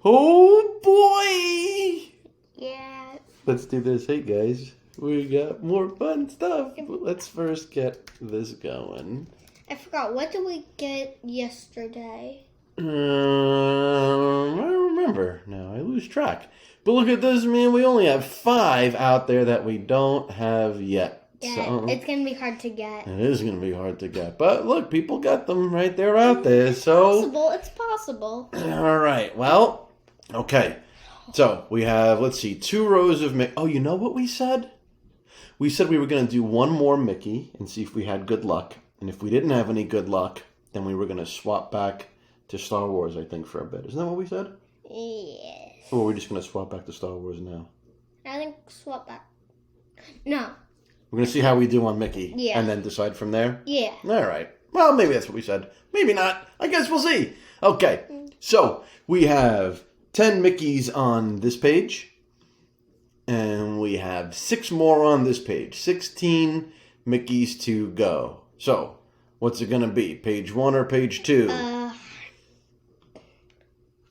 Oh, boy! Yeah. Let's do this. Hey, guys. We got more fun stuff. Let's first get this going. I forgot. What did we get yesterday? I don't remember now. I lose track. But look at this, man. We only have 5 out there that we don't have yet. Yeah, So, it's going to be hard to get. it is going to be hard to get. But look, people got them right there out there. So It's possible. All right. Well, okay. So we have, let's see, 2 rows of Mickey. Oh, you know what we said? We said we were going to do one more Mickey and see if we had good luck. And if we didn't have any good luck, then we were going to swap back to Star Wars, I think, for a bit. Isn't that what we said? Yes. Or are we just going to swap back to Star Wars now? I think swap back. No. We're going to see how we do on Mickey. Yeah. And then decide from there? Yeah. All right. Well, maybe that's what we said. Maybe not. I guess we'll see. Okay. So we have 10 Mickeys on this page. And we have 6 more on this page. 16 Mickeys to go. So, what's it going to be? Page 1 or page 2?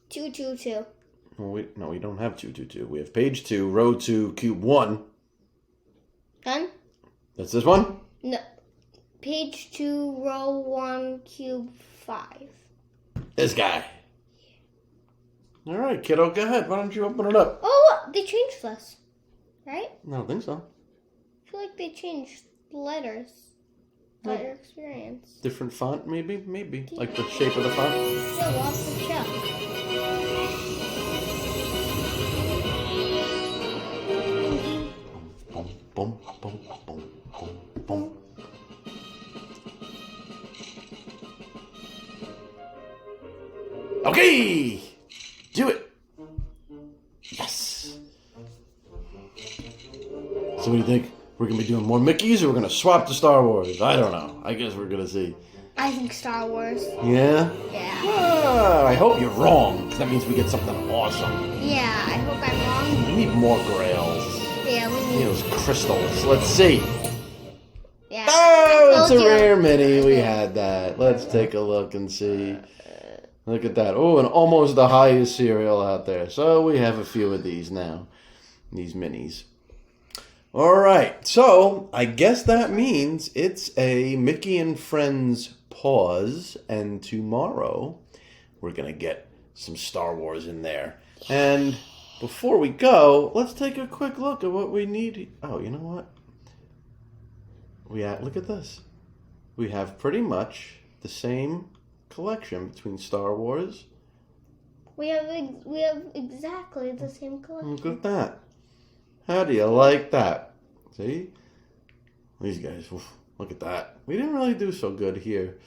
2, 2, 2. No, we don't have 2, 2, 2. We have page 2, row 2, cube 1. Done? That's this one? No. Page 2, row 1, cube 5. This guy. All right, kiddo, go ahead. Why don't you open it up? Oh, look, they changed this. Right? I don't think so. I feel like they changed the letters. Letter experience. Different font, maybe? Maybe. Like the shape of the font? Yeah, we'll have to check. Boom, boom, boom, boom, boom, boom. Okay! Do it! Yes! So what do you think? We're going to be doing more Mickeys or we're going to swap to Star Wars? I don't know. I guess we're going to see. I think Star Wars. Yeah? Yeah. Ah, I hope you're wrong, because that means we get something awesome. Yeah, I hope I'm wrong. We need more grails. Yeah, we We need. need those crystals. Let's see. Yeah. Oh, it's a Told you. rare mini. We had that. Let's take a look and see. Look at that. Oh, and almost the highest cereal out there. So we have a few of these now. These minis. All right. So I guess that means it's a Mickey and Friends pause. And tomorrow we're going to get some Star Wars in there. And before we go, let's take a quick look at what we need. Oh, you know what? Look at this. We have pretty much the same collection between Star Wars. We have exactly the same collection. Look at that. How do you like that? See? These guys, oof, look at that. We didn't really do so good here,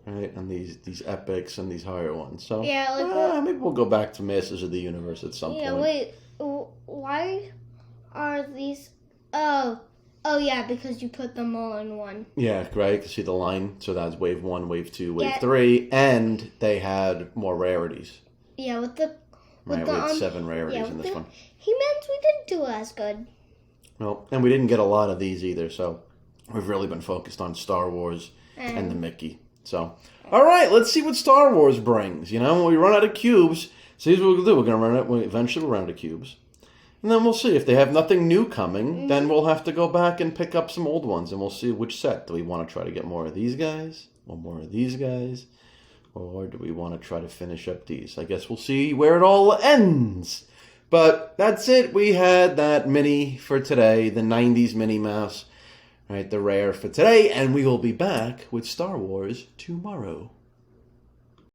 right? On these epics and these higher ones. So Yeah, like maybe we'll go back to Masters of the Universe at some yeah, point. wait. Why are these? Oh yeah, because you put them all in one. Yeah, right. You can see the line. So that's wave 1, wave 2, wave Yeah. 3, and they had more rarities. Yeah, with the Right, we had 7 rarities in this one. He meant we didn't do as good. No, and we didn't get a lot of these either, so we've really been focused on Star Wars and the Mickey. So, all right, let's see what Star Wars brings. You know, when we run out of cubes, see what we'll do. We're going to run out, eventually we'll run out of cubes. And then we'll see. If they have nothing new coming, then we'll have to go back and pick up some old ones, and we'll see which set. Do we want to try to get more of these guys, or more of these guys, or do we want to try to finish up these? I guess we'll see where it all ends. But that's it. We had that mini for today, the 90s Minnie Mouse, right, the rare for today, and we will be back with Star Wars tomorrow.